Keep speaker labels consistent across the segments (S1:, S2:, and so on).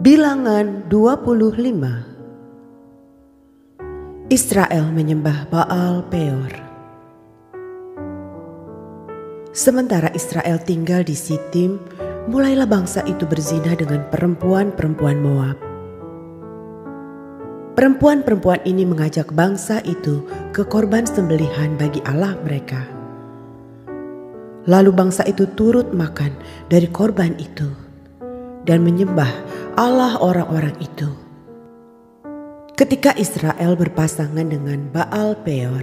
S1: Bilangan 25. Israel menyembah Baal Peor. Sementara Israel tinggal di Sitim, mulailah bangsa itu berzina dengan perempuan-perempuan Moab. Perempuan-perempuan ini mengajak bangsa itu ke korban sembelihan bagi Allah mereka. Lalu bangsa itu turut makan dari korban itu dan menyembah Allah orang-orang itu. Ketika Israel berpasangan dengan Baal Peor,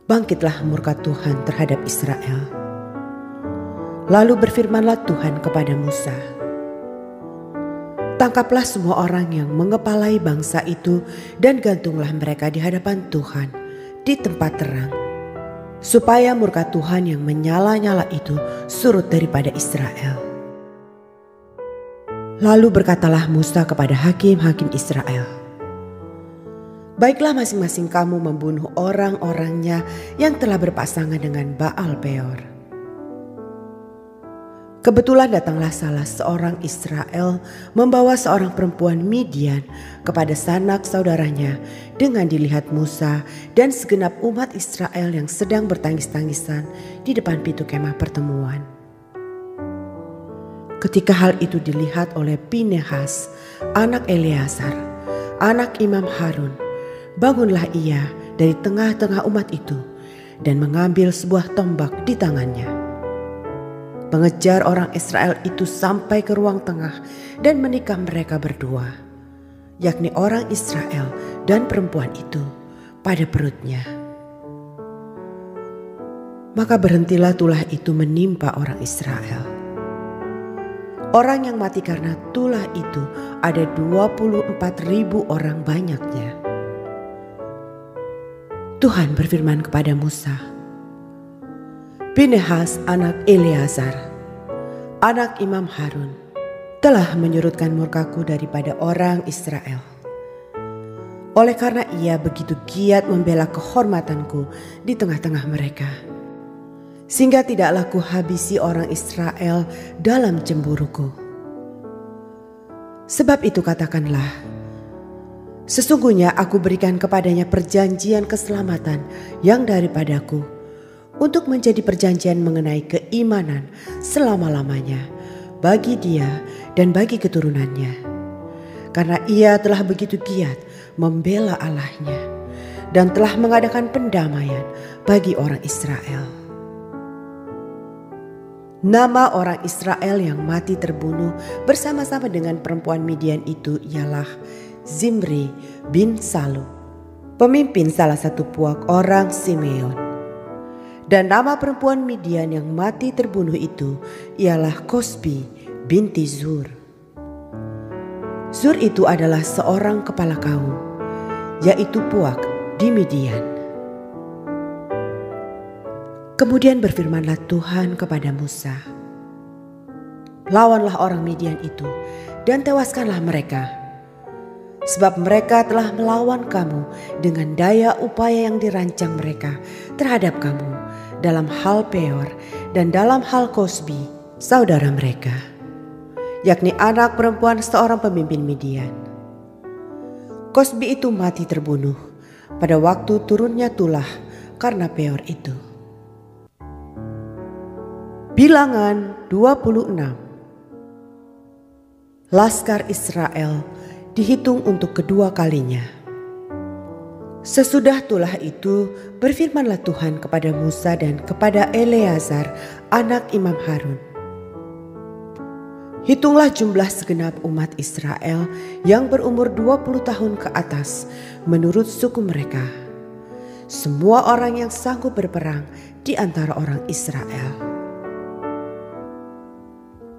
S1: bangkitlah murka Tuhan terhadap Israel. Lalu berfirmanlah Tuhan kepada Musa, "Tangkaplah semua orang yang mengepalai bangsa itu dan gantunglah mereka di hadapan Tuhan di tempat terang, supaya murka Tuhan yang menyala-nyala itu surut daripada Israel." Lalu berkatalah Musa kepada hakim-hakim Israel, "Baiklah masing-masing kamu membunuh orang-orangnya yang telah berpasangan dengan Baal Peor." Kebetulan datanglah salah seorang Israel membawa seorang perempuan Midian kepada sanak saudaranya dengan dilihat Musa dan segenap umat Israel yang sedang bertangis-tangisan di depan pintu kemah pertemuan. Ketika hal itu dilihat oleh Pinehas, anak Eleazar, anak Imam Harun, bangunlah ia dari tengah-tengah umat itu dan mengambil sebuah tombak di tangannya. Mengejar orang Israel itu sampai ke ruang tengah dan menikam mereka berdua, yakni orang Israel dan perempuan itu pada perutnya. Maka berhentilah tulah itu menimpa orang Israel. Orang yang mati karena tulah itu ada 24.000 orang banyaknya. Tuhan berfirman kepada Musa, "Pinehas anak Eleazar, anak Imam Harun, telah menyurutkan murkaku daripada orang Israel. Oleh karena ia begitu giat membela kehormatanku di tengah-tengah mereka, sehingga tidaklah kuhabisi orang Israel dalam cemburuku. Sebab itu katakanlah, sesungguhnya aku berikan kepadanya perjanjian keselamatan yang daripadaku, untuk menjadi perjanjian mengenai keimanan selama-lamanya bagi dia dan bagi keturunannya. Karena ia telah begitu giat membela Allahnya dan telah mengadakan pendamaian bagi orang Israel." Nama orang Israel yang mati terbunuh bersama-sama dengan perempuan Midian itu ialah Zimri bin Salu, pemimpin salah satu puak orang Simeon. Dan nama perempuan Midian yang mati terbunuh itu ialah Kosbi binti Zur. Zur itu adalah seorang kepala kaum, yaitu puak di Midian. Kemudian berfirmanlah Tuhan kepada Musa, "Lawanlah orang Midian itu dan tewaskanlah mereka, sebab mereka telah melawan kamu dengan daya upaya yang dirancang mereka terhadap kamu dalam hal Peor dan dalam hal Kosbi saudara mereka, yakni anak perempuan seorang pemimpin Midian. Kosbi itu mati terbunuh pada waktu turunnya tulah karena Peor itu." Bilangan 26. Laskar Israel dihitung untuk kedua kalinya. Sesudah tulah itu berfirmanlah Tuhan kepada Musa dan kepada Eleazar anak Imam Harun, "Hitunglah jumlah segenap umat Israel yang berumur 20 tahun ke atas menurut suku mereka, semua orang yang sanggup berperang di antara orang Israel."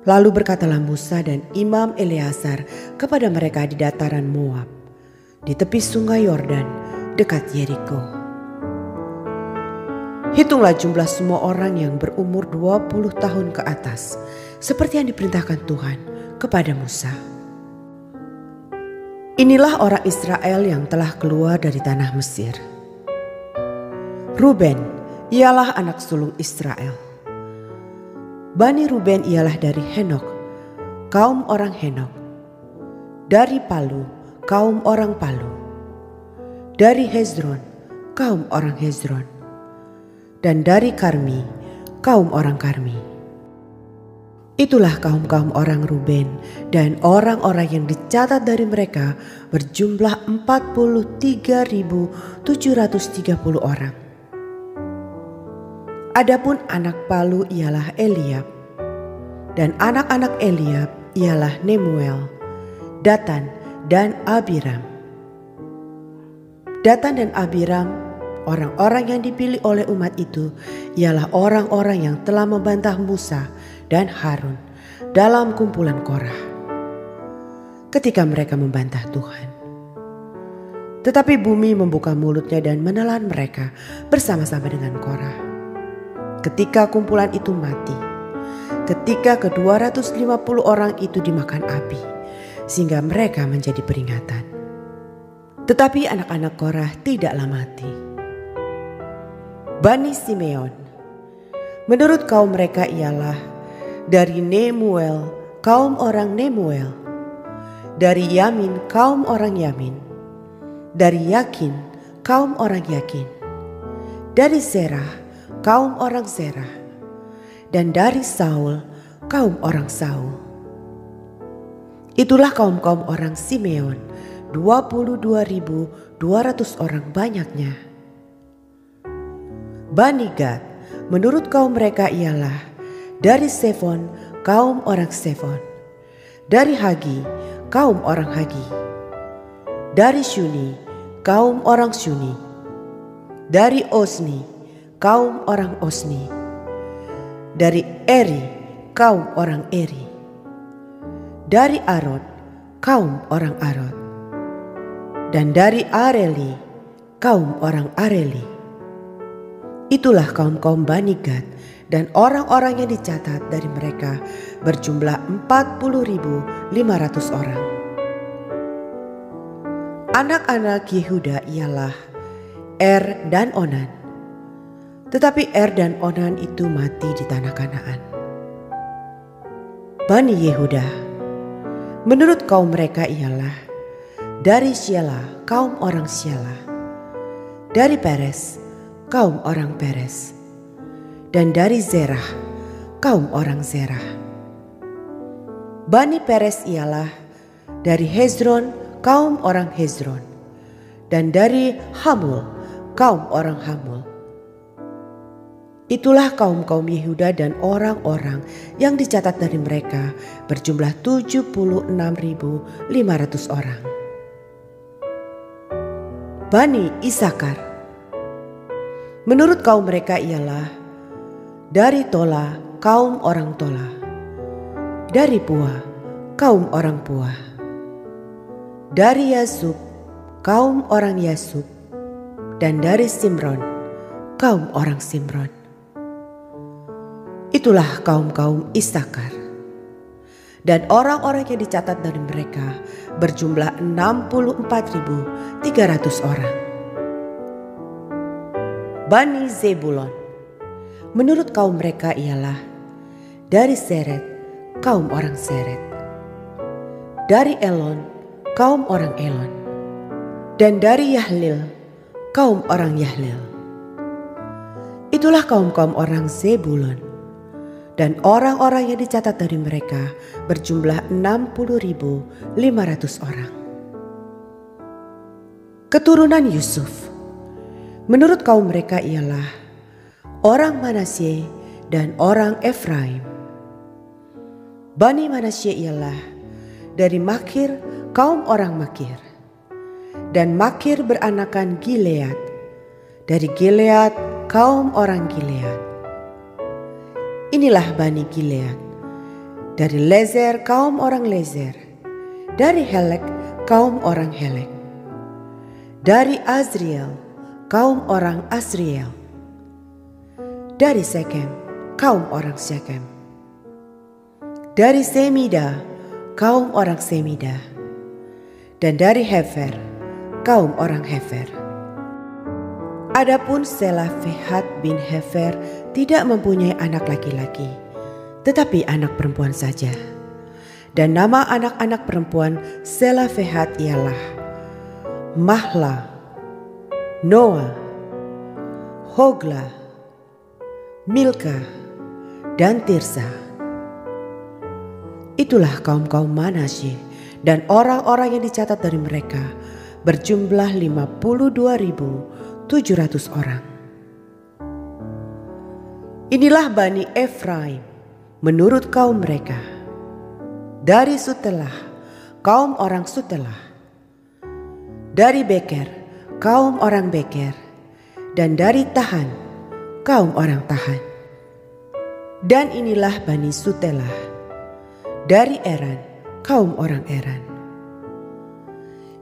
S1: Lalu berkatalah Musa dan Imam Eleazar kepada mereka di dataran Moab, di tepi sungai Yordan dekat Yeriko, "Hitunglah jumlah semua orang yang berumur 20 tahun ke atas, seperti yang diperintahkan Tuhan kepada Musa. Inilah orang Israel yang telah keluar dari tanah Mesir. Ruben ialah anak sulung Israel. Bani Ruben ialah dari Henok, kaum orang Henok. Dari Palu, kaum orang Palu. Dari Hezron, kaum orang Hezron. Dan dari Karmi, kaum orang Karmi. Itulah kaum-kaum orang Ruben, dan orang-orang yang dicatat dari mereka berjumlah 43.730 orang. Adapun anak Palu ialah Eliab, dan anak-anak Eliab ialah Nemuel, Datan, dan Abiram. Datan dan Abiram, orang-orang yang dipilih oleh umat itu, ialah orang-orang yang telah membantah Musa dan Harun dalam kumpulan Korah ketika mereka membantah Tuhan. Tetapi bumi membuka mulutnya dan menelan mereka bersama-sama dengan Korah. Ketika kumpulan itu mati, ketika ke-250 orang itu dimakan api, sehingga mereka menjadi peringatan. Tetapi anak-anak Korah tidaklah mati. Bani Simeon, menurut kaum mereka ialah dari Nemuel, kaum orang Nemuel. Dari Yamin, kaum orang Yamin. Dari Yakin, kaum orang Yakin. Dari Zerah, kaum orang Zerah. Dan dari Saul, kaum orang Saul. Itulah kaum-kaum orang Simeon, 22.200 orang banyaknya. Bani Gad, menurut kaum mereka ialah dari Sefon, kaum orang Sefon. Dari Hagi, kaum orang Hagi. Dari Syuni, kaum orang Syuni. Dari Osni, kaum orang Osni. Dari Eri, kaum orang Eri. Dari Arod, kaum orang Arod. Dan dari Areli, kaum orang Areli. Itulah kaum-kaum Bani Gad, dan orang-orang yang dicatat dari mereka berjumlah 40.500 orang. Anak-anak Yehuda ialah Er dan Onan. Tetapi Er dan Onan itu mati di tanah Kanaan. Bani Yehuda, menurut kaum mereka ialah dari Syela, kaum orang Syela. Dari Peres, kaum orang Peres. Dan dari Zerah, kaum orang Zerah. Bani Peres ialah dari Hezron, kaum orang Hezron. Dan dari Hamul, kaum orang Hamul. Itulah kaum-kaum Yehuda dan orang-orang yang dicatat dari mereka berjumlah 76.500 orang. Bani Isakar, menurut kaum mereka ialah dari Tola, kaum orang Tola. Dari Pua, kaum orang Pua. Dari Yasub, kaum orang Yasub. Dan dari Simron, kaum orang Simron. Itulah kaum-kaum Isakar. Dan orang-orang yang dicatat dari mereka berjumlah 64.300 orang. Bani Zebulon, menurut kaum mereka ialah dari Seret, kaum orang Seret. Dari Elon, kaum orang Elon. Dan dari Yahlil, kaum orang Yahlil. Itulah kaum-kaum orang Zebulon. Dan orang-orang yang dicatat dari mereka berjumlah 60.500 orang. Keturunan Yusuf, menurut kaum mereka ialah orang Manasye dan orang Efraim. Bani Manasye ialah dari Makir, kaum orang Makir. Dan Makir beranakan Gilead. Dari Gilead, kaum orang Gilead. Inilah Bani Gilead. Dari Lezer, kaum orang Lezer. Dari Helek, kaum orang Helek. Dari Azriel, kaum orang Azriel. Dari Sekem, kaum orang Sekem. Dari Semida, kaum orang Semida. Dan dari Hefer, kaum orang Hefer. Adapun Selafehad bin Hefer tidak mempunyai anak laki-laki, tetapi anak perempuan saja. Dan nama anak-anak perempuan Selafehat ialah Mahla, Noah, Hogla, Milka, dan Tirsa. Itulah kaum-kaum Manasye, dan orang-orang yang dicatat dari mereka berjumlah 52.700 orang. Inilah Bani Efraim menurut kaum mereka. Dari Sutelah, kaum orang Sutelah. Dari Beker, kaum orang Beker. Dan dari Tahan, kaum orang Tahan. Dan inilah Bani Sutelah. Dari Eran, kaum orang Eran.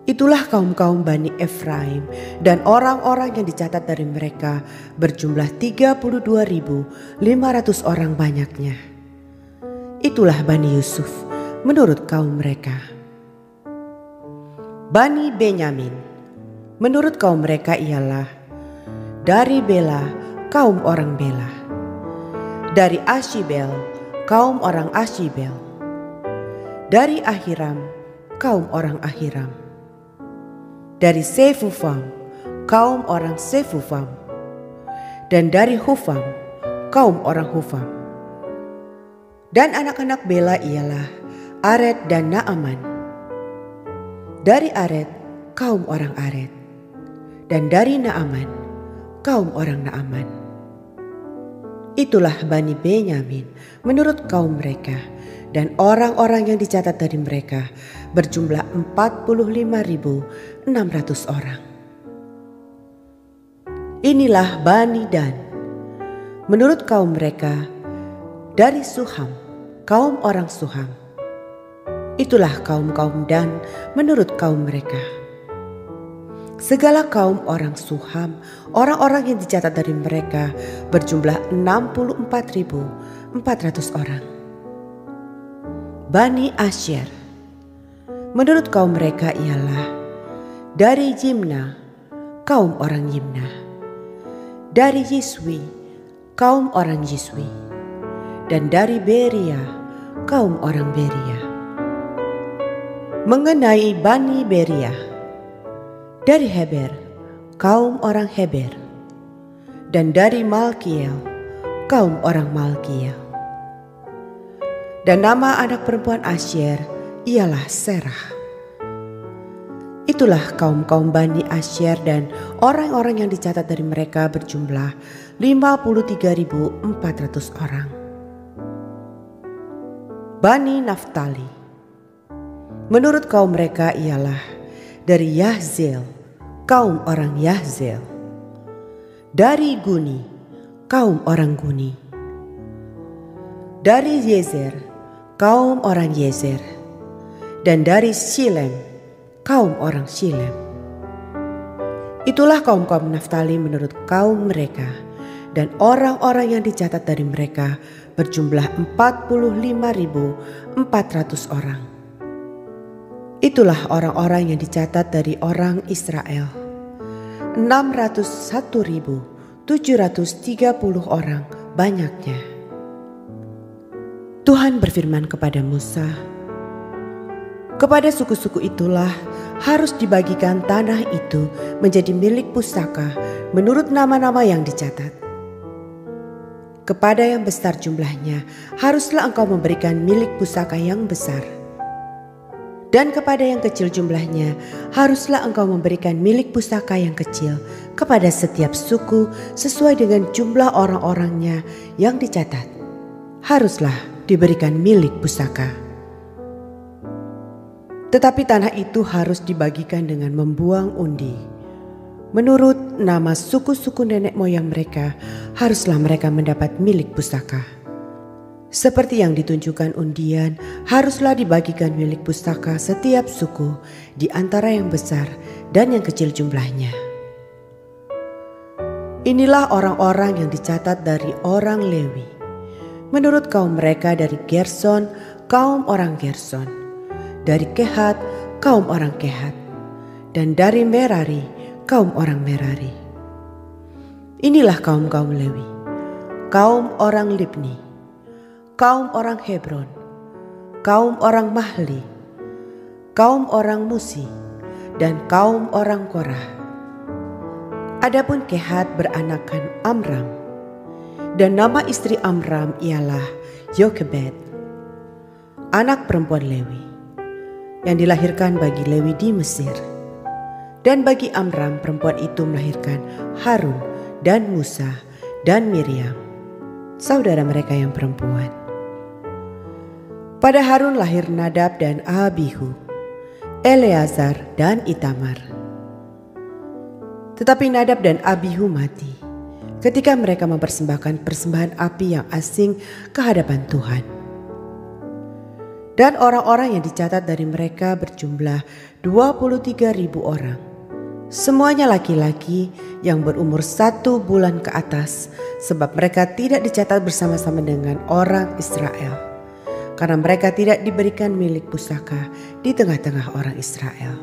S1: Itulah kaum-kaum Bani Efraim, dan orang-orang yang dicatat dari mereka berjumlah 32.500 orang banyaknya. Itulah Bani Yusuf menurut kaum mereka. Bani Benyamin menurut kaum mereka ialah dari Bela, kaum orang Bela. Dari Ashibel, kaum orang Ashibel. Dari Ahiram, kaum orang Ahiram. Dari Sefufam, kaum orang Sefufam. Dan dari Hufam, kaum orang Hufam. Dan anak-anak Bela ialah Ared dan Naaman. Dari Ared, kaum orang Ared. Dan dari Naaman, kaum orang Naaman. Itulah Bani Benyamin menurut kaum mereka, dan orang-orang yang dicatat dari mereka berjumlah 45.600 orang. Inilah Bani Dan menurut kaum mereka, dari Suham, kaum orang Suham. Itulah kaum-kaum Dan menurut kaum mereka. Segala kaum orang Suham, orang-orang yang dicatat dari mereka berjumlah 64.400 orang. Bani Asyer menurut kaum mereka ialah dari Jimna, kaum orang Jimna. Dari Yiswi, kaum orang Yiswi. Dan dari Beria, kaum orang Beria. Mengenai Bani Beria, dari Heber, kaum orang Heber. Dan dari Malkiel, kaum orang Malkiel. Dan nama anak perempuan Asyer ialah Serah. Itulah kaum-kaum Bani Asyer, dan orang-orang yang dicatat dari mereka berjumlah 53.400 orang. Bani Naftali menurut kaum mereka ialah dari Yahzeel, kaum orang Yahzeel. Dari Guni, kaum orang Guni. Dari Yezer, kaum orang Yezer. Dan dari Shilem, kaum orang Shilem. Itulah kaum-kaum Naftali menurut kaum mereka, dan orang-orang yang dicatat dari mereka berjumlah 45.400 orang. Itulah orang-orang yang dicatat dari orang Israel, 601.730 orang banyaknya. Tuhan berfirman kepada Musa, kepada suku-suku itulah harus dibagikan tanah itu menjadi milik pusaka menurut nama-nama yang dicatat. Kepada yang besar jumlahnya haruslah engkau memberikan milik pusaka yang besar. Dan kepada yang kecil jumlahnya haruslah engkau memberikan milik pusaka yang kecil kepada setiap suku sesuai dengan jumlah orang-orangnya yang dicatat. Haruslah diberikan milik pusaka. Tetapi tanah itu harus dibagikan dengan membuang undi. Menurut nama suku-suku nenek moyang mereka, haruslah mereka mendapat milik pusaka. Seperti yang ditunjukkan undian, haruslah dibagikan milik pustaka setiap suku di antara yang besar dan yang kecil jumlahnya. Inilah orang-orang yang dicatat dari orang Lewi. Menurut kaum mereka dari Gerson, kaum orang Gerson. Dari Kehat, kaum orang Kehat. Dan dari Merari, kaum orang Merari. Inilah kaum-kaum Lewi. Kaum orang Libni. Kaum orang Hebron, kaum orang Mahli, kaum orang Musi, dan kaum orang Korah. Adapun Kehat beranakan Amram, dan nama istri Amram ialah Yokebed, anak perempuan Lewi, yang dilahirkan bagi Lewi di Mesir. Dan bagi Amram perempuan itu melahirkan Harun dan Musa dan Miriam, saudara mereka yang perempuan. Pada Harun lahir Nadab dan Abihu, Eleazar dan Itamar. Tetapi Nadab dan Abihu mati ketika mereka mempersembahkan persembahan api yang asing ke hadapan Tuhan. Dan orang-orang yang dicatat dari mereka berjumlah 23.000 orang. Semuanya laki-laki yang berumur 1 bulan ke atas, sebab mereka tidak dicatat bersama-sama dengan orang Israel, karena mereka tidak diberikan milik pusaka di tengah-tengah orang Israel.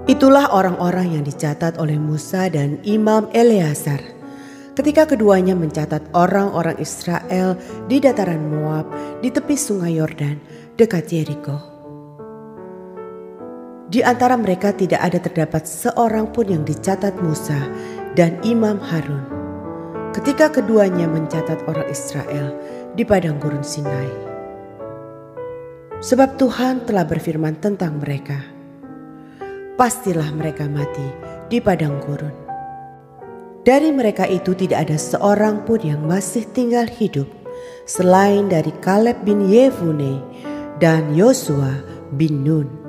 S1: Itulah orang-orang yang dicatat oleh Musa dan Imam Eleazar ketika keduanya mencatat orang-orang Israel di dataran Moab di tepi sungai Yordan dekat Yeriko. Di antara mereka tidak ada terdapat seorang pun yang dicatat Musa dan Imam Harun ketika keduanya mencatat orang Israel di padang gurun Sinai. Sebab Tuhan telah berfirman tentang mereka, pastilah mereka mati di padang gurun. Dari mereka itu tidak ada seorang pun yang masih tinggal hidup selain dari Kaleb bin Yefune dan Yosua bin Nun.